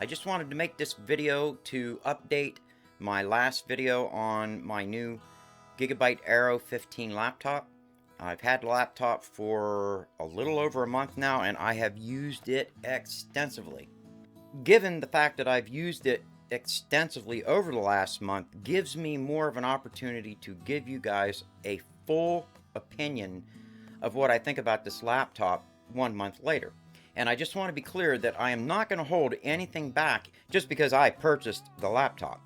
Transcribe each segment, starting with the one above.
I just wanted to make this video to update my last video on my new Gigabyte Aero 15 laptop. I've had the laptop for a little over a month now, and I have used it extensively. Given the fact that I've used it extensively over the last month, gives me more of an opportunity to give you guys a full opinion of what I think about this laptop 1 month later. And I just want to be clear that I am not going to hold anything back just because I purchased the laptop.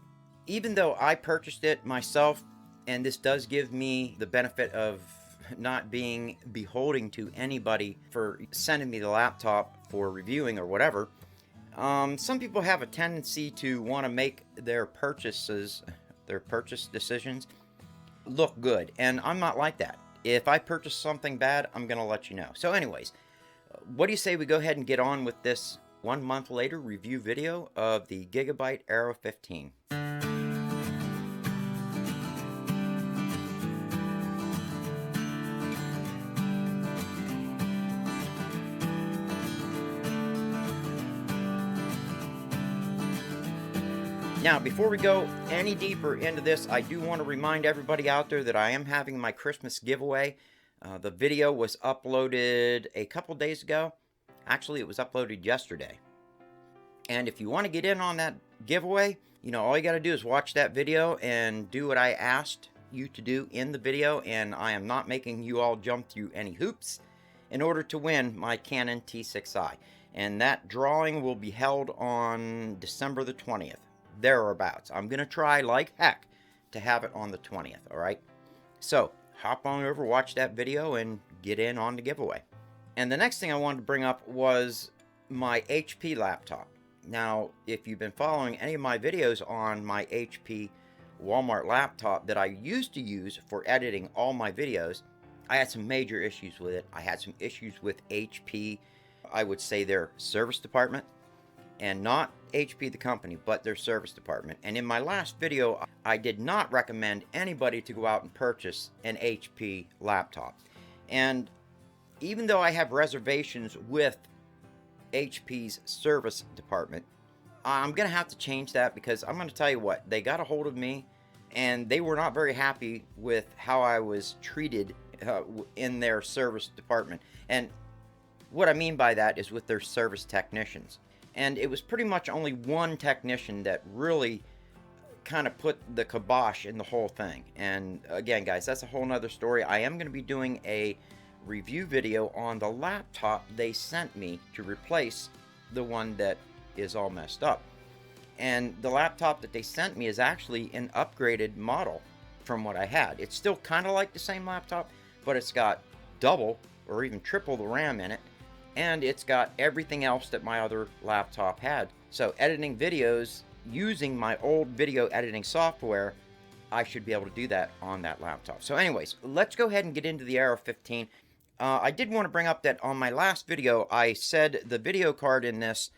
Even though I purchased it myself, and this does give me the benefit of not being beholden to anybody for sending me the laptop for reviewing or whatever, some people have a tendency to want to make their purchase decisions look good, and I'm not like that. If I purchase something bad, I'm going to let you know. So anyways, what do you say we go ahead and get on with this 1 month later review video of the Gigabyte Aero 15. Now, before we go any deeper into this, I do want to remind everybody out there that I am having my Christmas giveaway. The video was uploaded a couple days ago. Actually, it was uploaded yesterday. And if you want to get in on that giveaway, all you got to do is watch that video and do what I asked you to do in the video. And I am not making you all jump through any hoops in order to win my Canon T6i. And that drawing will be held on December the 20th. Thereabouts. I'm going to try like heck to have it on the 20th, alright? So, hop on over, watch that video, and get in on the giveaway. And the next thing I wanted to bring up was my HP laptop. Now, if you've been following any of my videos on my HP Walmart laptop that I used to use for editing all my videos, I had some major issues with it. I had some issues with HP, I would say their service department, and not HP the company, but their service department. And in my last video, I did not recommend anybody to go out and purchase an HP laptop. And even though I have reservations with HP's service department, I'm going to have to change that, because I'm going to tell you what, they got a hold of me and they were not very happy with how I was treated in their service department. And what I mean by that is with their service technicians. And it was pretty much only one technician that really kind of put the kibosh in the whole thing. And again, guys, that's a whole nother story. I am going to be doing a review video on the laptop they sent me to replace the one that is all messed up. And the laptop that they sent me is actually an upgraded model from what I had. It's still kind of like the same laptop, but it's got double or even triple the RAM in it. And it's got everything else that my other laptop had. So editing videos using my old video editing software, I should be able to do that on that laptop. So anyways, let's go ahead and get into the Aero 15. I did want to bring up that on my last video, I said the video card in this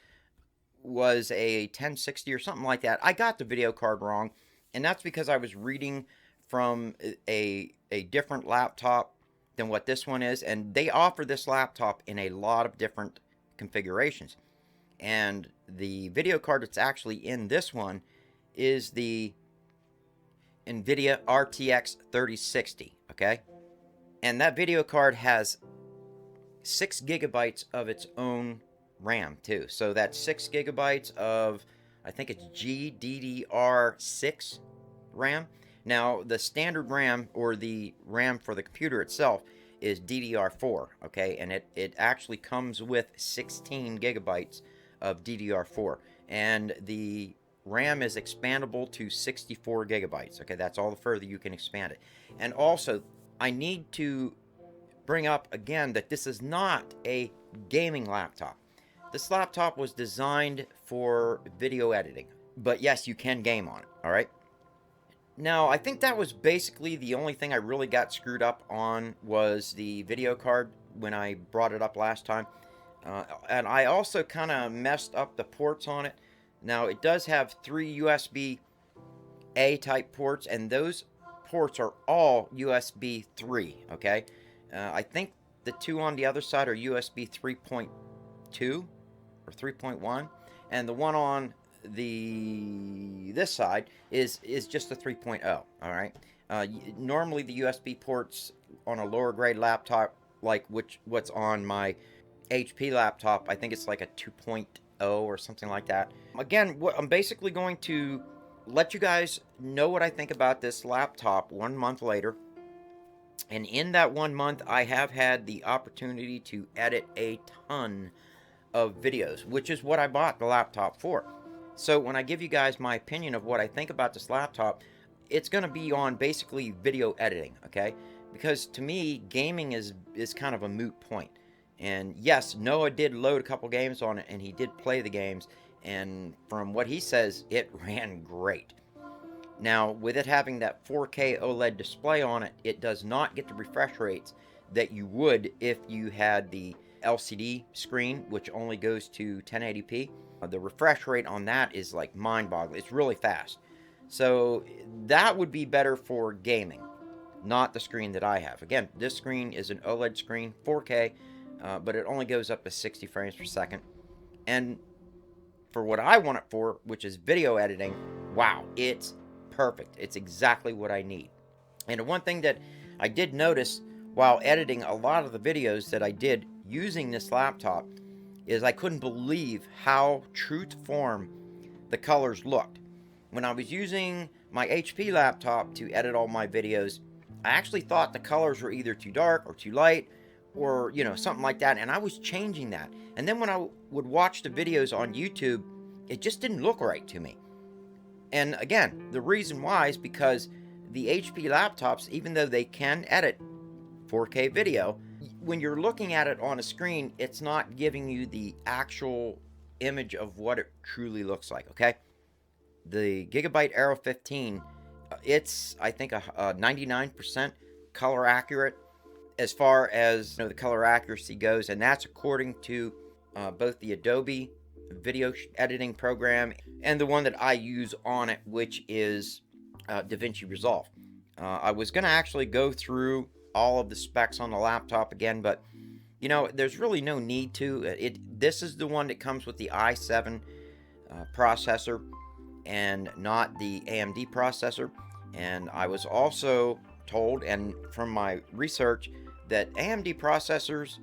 was a 1060 or something like that. I got the video card wrong, and that's because I was reading from a different laptop than what this one is, and they offer this laptop in a lot of different configurations. And the video card that's actually in this one is the NVIDIA RTX 3060, okay? And that video card has 6 gigabytes of its own RAM too. So that's 6 gigabytes of, I think it's GDDR6 RAM. Now, the standard RAM, or the RAM for the computer itself, is DDR4, okay? And it actually comes with 16 gigabytes of DDR4. And the RAM is expandable to 64 gigabytes, okay? That's all the further you can expand it. And also, I need to bring up again that this is not a gaming laptop. This laptop was designed for video editing. But yes, you can game on it, all right? Now, I think that was basically the only thing I really got screwed up on, was the video card when I brought it up last time. And I also kind of messed up the ports on it. Now, it does have 3 USB-A type ports, and those ports are all USB 3, okay? I think the 2 on the other side are USB 3.2 or 3.1. and the one on this side is just a 3.0. All right. Normally the USB ports on a lower grade laptop, like what's on my HP laptop, I think it's like a 2.0 or something like that. Again, I'm basically going to let you guys know what I think about this laptop 1 month later. And in that 1 month, I have had the opportunity to edit a ton of videos, which is what I bought the laptop for. So when I give you guys my opinion of what I think about this laptop, it's going to be on basically video editing, okay? Because to me, gaming is kind of a moot point. And yes, Noah did load a couple games on it, and he did play the games, and from what he says, it ran great. Now, with it having that 4K OLED display on it, it does not get the refresh rates that you would if you had the LCD screen, which only goes to 1080p. The refresh rate on that is like mind-boggling. It's really fast. So that would be better for gaming, not the screen that I have. Again, this screen is an OLED screen, 4K, but it only goes up to 60 frames per second. And for what I want it for, which is video editing, wow, it's perfect. It's exactly what I need. And one thing that I did notice while editing a lot of the videos that I did using this laptop is I couldn't believe how true to form the colors looked. When I was using my HP laptop to edit all my videos, I actually thought the colors were either too dark or too light, or something like that, and I was changing that. And then when I would watch the videos on YouTube, it just didn't look right to me. And again, the reason why is because the HP laptops, even though they can edit 4K video, when you're looking at it on a screen, it's not giving you the actual image of what it truly looks like, okay? The Gigabyte Aero 15, it's, I think, a 99% color accurate as far as the color accuracy goes, and that's according to both the Adobe video editing program and the one that I use on it, which is DaVinci Resolve. I was going to actually go through all of the specs on the laptop again, but there's really no need to. This is the one that comes with the i7 processor and not the AMD processor. And I was also told, and from my research, that AMD processors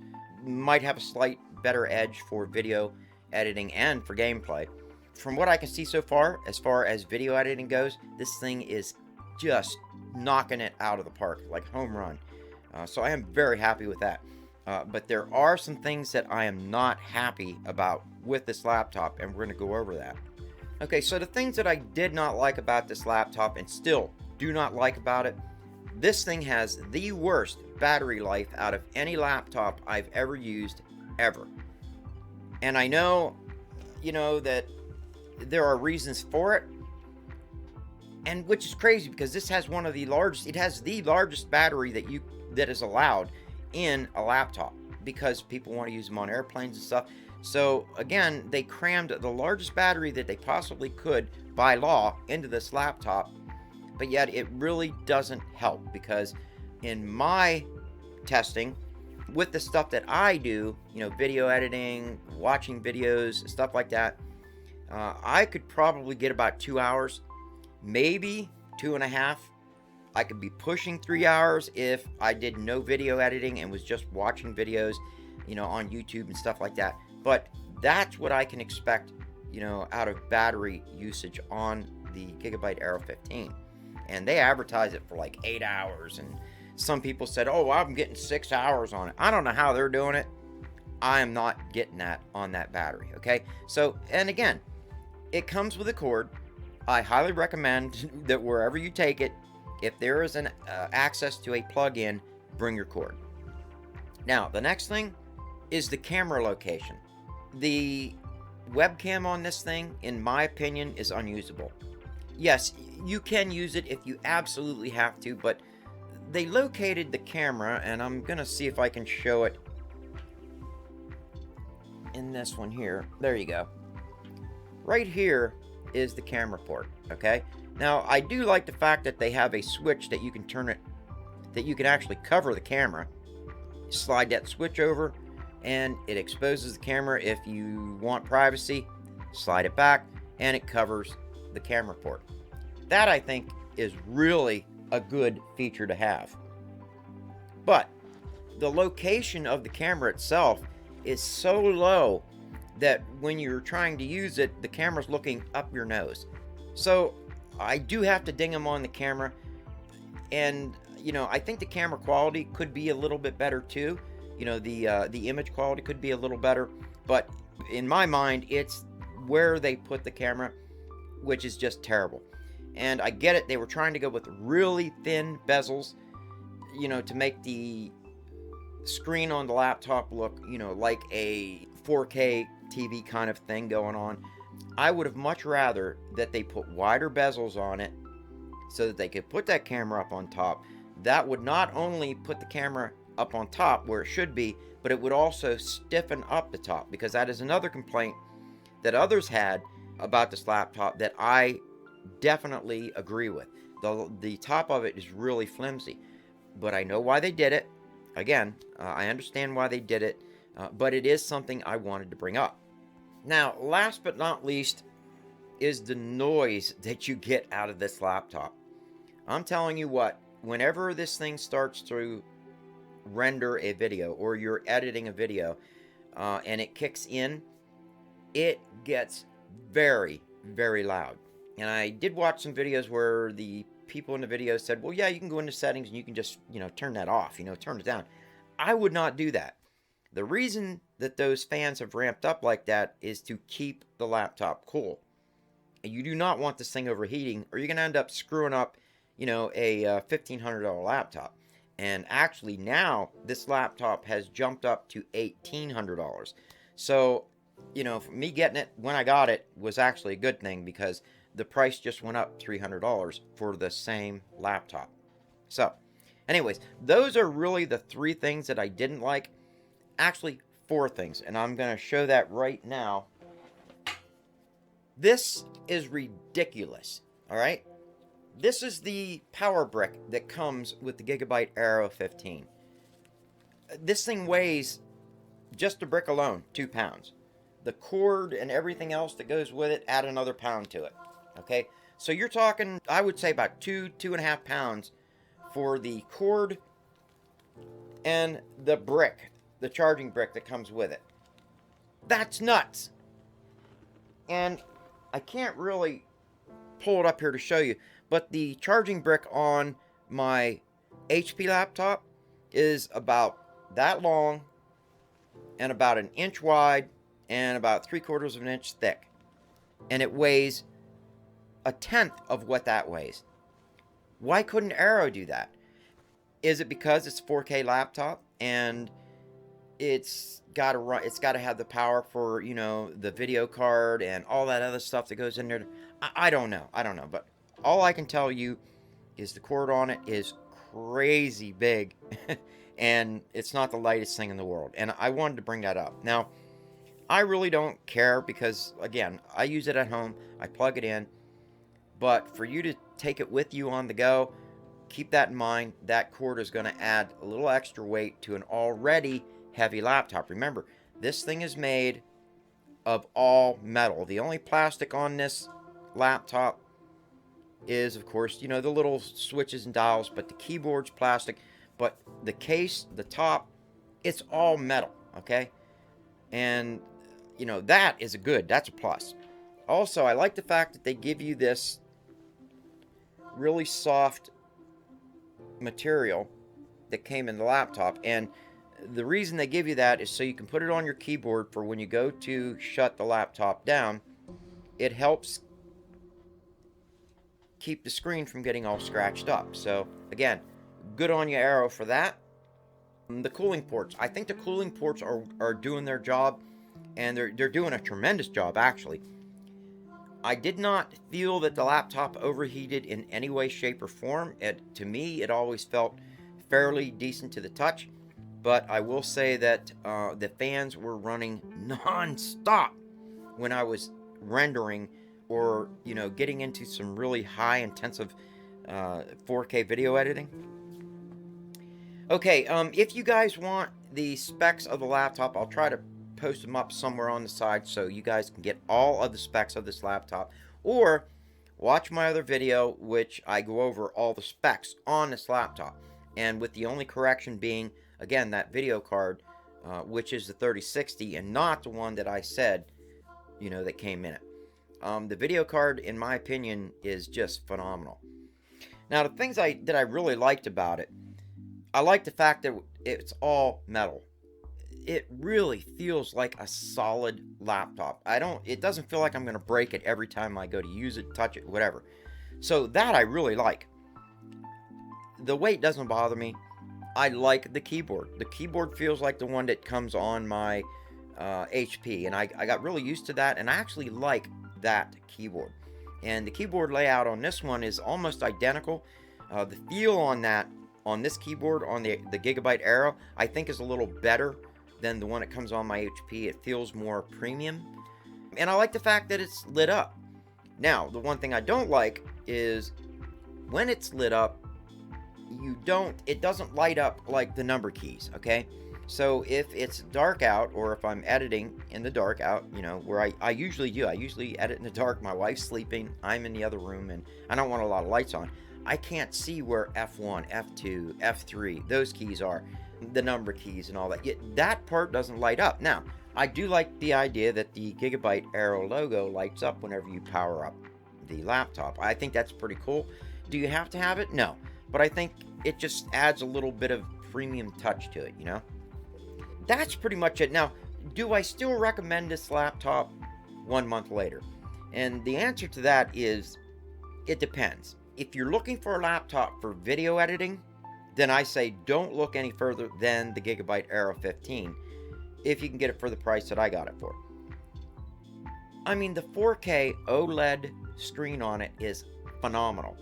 might have a slight better edge for video editing and for gameplay. From what I can see so far as video editing goes, this thing is just knocking it out of the park, like home run. So I am very happy with that. But there are some things that I am not happy about with this laptop, and we're going to go over that. Okay, so the things that I did not like about this laptop and still do not like about it, this thing has the worst battery life out of any laptop I've ever used, ever. And I know, that there are reasons for it, and which is crazy because this has one of the largest, it has the largest battery that is allowed in a laptop because people want to use them on airplanes and stuff. So again, they crammed the largest battery that they possibly could by law into this laptop, but yet it really doesn't help because in my testing with the stuff that I do, video editing, watching videos, stuff like that, I could probably get about 2 hours, maybe 2.5. I could be pushing 3 hours if I did no video editing and was just watching videos, on YouTube and stuff like that. But that's what I can expect, out of battery usage on the Gigabyte Aero 15. And they advertise it for like 8 hours, and some people said, oh, I'm getting 6 hours on it. I don't know how they're doing it. I am not getting that on that battery, okay? So, and again, it comes with a cord. I highly recommend that wherever you take it, if there is an access to a plug-in, bring your cord. Now, the next thing is the camera location. The webcam on this thing, in my opinion, is unusable. Yes, you can use it if you absolutely have to, but they located the camera, and I'm gonna see if I can show it in this one here. There you go. Right here is the camera port, okay? Now, I do like the fact that they have a switch that you can turn it, that you can actually cover the camera. Slide that switch over, and it exposes the camera if you want privacy. slide it back, and it covers the camera port. That, I think, is really a good feature to have. But the location of the camera itself is so low that when you're trying to use it, the camera's looking up your nose. So I do have to ding them on the camera. And, you know, I think the camera quality could be a little bit better too. You know, the image quality could be a little better. But in my mind, it's where they put the camera, which is just terrible. And I get it, they were trying to go with really thin bezels, you know, to make the screen on the laptop look, you know, like a 4K TV kind of thing going on. I would have much rather that they put wider bezels on it so that they could put that camera up on top. That would not only put the camera up on top where it should be, but it would also stiffen up the top, because that is another complaint that others had about this laptop that I definitely agree with. The top of it is really flimsy, but I know why they did it. Again, I understand why they did it, but it is something I wanted to bring up. Now, last but not least is the noise that you get out of this laptop. I'm telling you what, whenever this thing starts to render a video or you're editing a video and it kicks in, it gets very, very loud. And I did watch some videos where the people in the video said, well, yeah, you can go into settings and you can just, you know, turn that off, you know, turn it down. I would not do that. The reason that those fans have ramped up like that is to keep the laptop cool. And you do not want this thing overheating, or you're going to end up screwing up, you know, a $1,500 laptop. And actually now this laptop has jumped up to $1,800. So, you know, for me getting it when I got it was actually a good thing, because the price just went up $300 for the same laptop. So, anyways, those are really the 3 things that I didn't like. Actually, 4 things, and I'm going to show that right now. This is ridiculous, all right? This is the power brick that comes with the Gigabyte Aero 15. This thing weighs, just the brick alone, 2 pounds. The cord and everything else that goes with it, add another pound to it. Okay, so you're talking, I would say about 2.5 pounds for the cord and the brick, the charging brick that comes with it. That's nuts. And I can't really pull it up here to show you, but the charging brick on my HP laptop is about that long and about 1 inch wide and about 3/4 of an inch thick. And it weighs 1/10 of what that weighs. Why couldn't Aero do that? Is it because it's a 4K laptop and it's got to run, it's got to have the power for, you know, the video card and all that other stuff that goes in there? I don't know. I don't know. But all I can tell you is the cord on it is crazy big and it's not the lightest thing in the world. And I wanted to bring that up. Now, I really don't care because, again, I use it at home. I plug it in. But for you to take it with you on the go, keep that in mind. That cord is going to add a little extra weight to an already heavy laptop. Remember, this thing is made of all metal. The only plastic on this laptop is, of course, you know, the little switches and dials, but the keyboard's plastic. But the case, the top, it's all metal, okay? And, you know, that is that's a plus. Also, I like the fact that they give you this really soft material that came in the laptop, and the reason they give you that is so you can put it on your keyboard for when you go to shut the laptop down. It helps keep the screen from getting all scratched up. So again, good on you, Aero, for that. The cooling ports, I think the cooling ports are doing their job, and they're doing a tremendous job, actually. I did not feel that the laptop overheated in any way, shape, or form. To me, it always felt fairly decent to the touch. But I will say that the fans were running non-stop when I was rendering or, you know, getting into some really high intensive 4K video editing. Okay, if you guys want the specs of the laptop, I'll try to post them up somewhere on the side so you guys can get all of the specs of this laptop, or watch my other video, which I go over all the specs on this laptop, and with the only correction being, again, that video card, which is the 3060 and not the one that I said, that came in it. The video card, in my opinion, is just phenomenal. Now, the things that I really liked about it, I like the fact that it's all metal. It really feels like a solid laptop. It doesn't feel like I'm going to break it every time I go to use it, touch it, whatever. So that I really like. The weight doesn't bother me. I like the keyboard. The keyboard feels like the one that comes on my HP, and I got really used to that, and I actually like that keyboard. And the keyboard layout on this one is almost identical. The feel on this keyboard, on the Gigabyte Aero, I think is a little better than the one that comes on my HP. It feels more premium. And I like the fact that it's lit up. Now, the one thing I don't like is when it's lit up, it doesn't light up like the number keys, okay? So if it's dark out, or if I'm editing in the dark out, where I usually do, I usually edit in the dark, my wife's sleeping, I'm in the other room, and I don't want a lot of lights on, I can't see where F1, F2, F3, those keys are, the number keys and all that. That part doesn't light up. Now, I do like the idea that the Gigabyte Aero logo lights up whenever you power up the laptop. I think that's pretty cool. Do you have to have it? No. But I think it just adds a little bit of premium touch to it, That's pretty much it. Now, do I still recommend this laptop 1 month later? And the answer to that is, it depends. If you're looking for a laptop for video editing, then I say don't look any further than the Gigabyte Aero 15 if you can get it for the price that I got it for. I mean, the 4K OLED screen on it is phenomenal.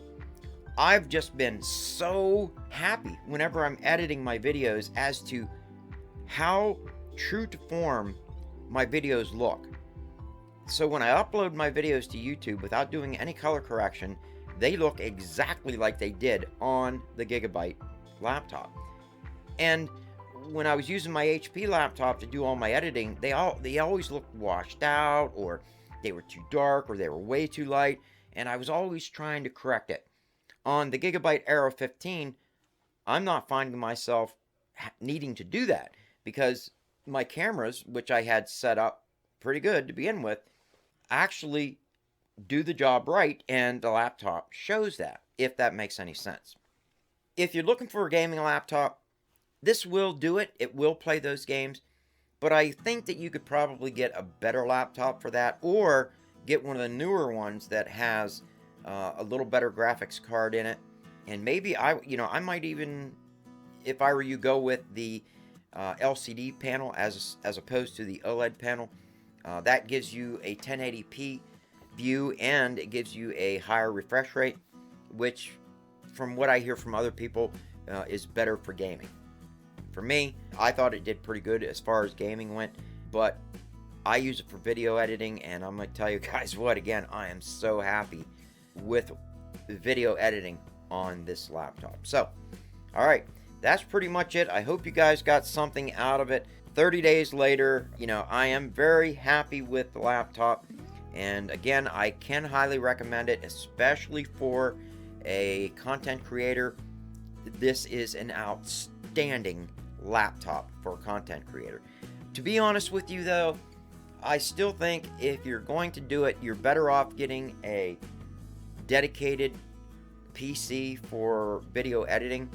I've just been so happy whenever I'm editing my videos as to how true to form my videos look. So when I upload my videos to YouTube without doing any color correction, they look exactly like they did on the Gigabyte laptop. And when I was using my HP laptop to do all my editing, they always looked washed out, or they were too dark, or they were way too light, and I was always trying to correct it. On the Gigabyte Aero 15, I'm not finding myself needing to do that, because my cameras, which I had set up pretty good to begin with, actually do the job right, and the laptop shows that, if that makes any sense. If you're looking for a gaming laptop, this will do it. It will play those games, but I think that you could probably get a better laptop for that, or get one of the newer ones that has a little better graphics card in it. And maybe I might even, if I were you, go with the LCD panel as opposed to the OLED panel. That gives you a 1080p view, and it gives you a higher refresh rate, which, from what I hear from other people, is better for gaming. For me, I thought it did pretty good as far as gaming went, but I use it for video editing, and I'm going to tell you guys what, again, I am so happy with video editing on this laptop. So, alright, that's pretty much it. I hope you guys got something out of it. 30 days later, I am very happy with the laptop, and again, I can highly recommend it, especially for a content creator. This is an outstanding laptop for a content creator. To be honest with you, though, I still think if you're going to do it, you're better off getting a dedicated PC for video editing,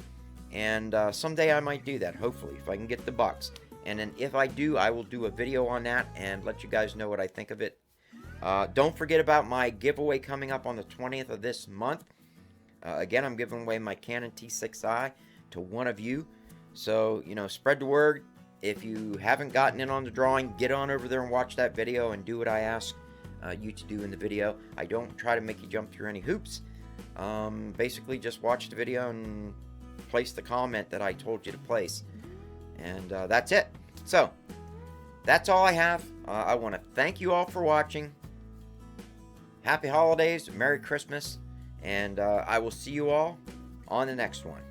and someday I might do that, hopefully, if I can get the bucks. And then if I do, I will do a video on that and let you guys know what I think of it. Don't forget about my giveaway coming up on the 20th of this month. Again, I'm giving away my Canon T6i to one of you. So, spread the word. If you haven't gotten in on the drawing, get on over there and watch that video and do what I ask you to do in the video. I don't try to make you jump through any hoops. Basically, just watch the video and place the comment that I told you to place. And that's it. So, that's all I have. I want to thank you all for watching. Happy holidays, Merry Christmas, and I will see you all on the next one.